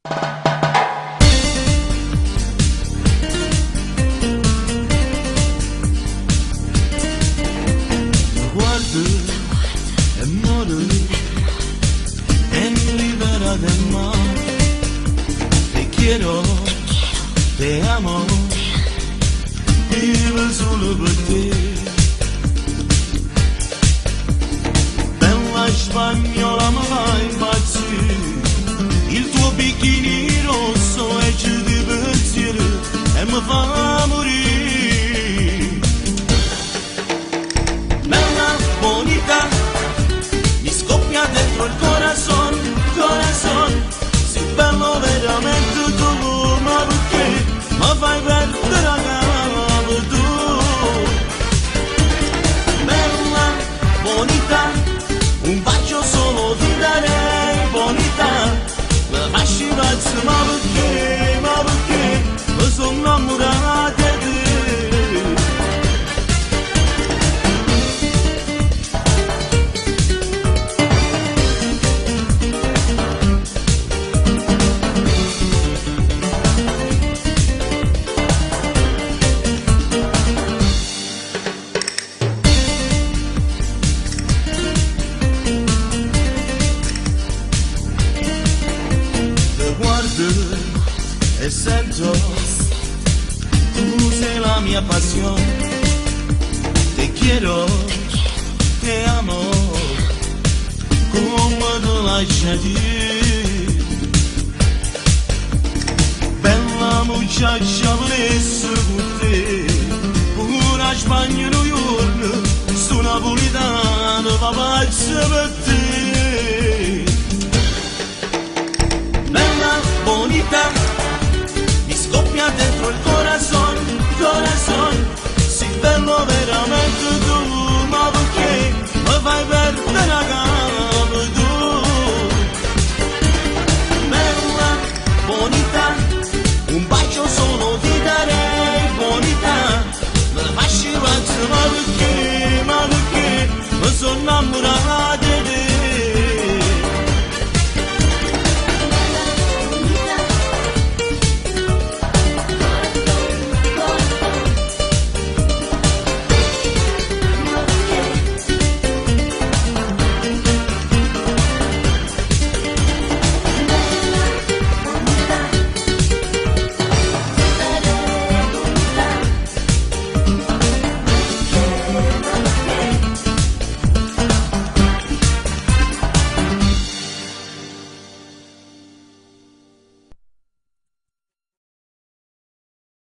Guardo e muoio e mi libera del mare. Te quiero, te amo, vivo solo per te. Bella spagnola mi fai impazzire, il tuo bikini rosso esce di pensiero e mi fa morire. Bella, bonita, mi scoppia dentro il corazon, sei bello veramente tu, ma perché mi fai perdere la gamba tu? Bella, bonita, un bacio solo ti darei, bonita, mi lasci pazzo, ma perché mi sono innamorata di te. E sento, tu sei la mia passione, te quiero, te amo, come tu lasciati. Bella muchacha, volessi con te, una Spagna, New York, su napolitano, va pazzo per te. Bella, bonita, scoppia dentro il corazon, sei bello veramente tu, ma perché mi fai perdere la gamba tu? Bella, bonita,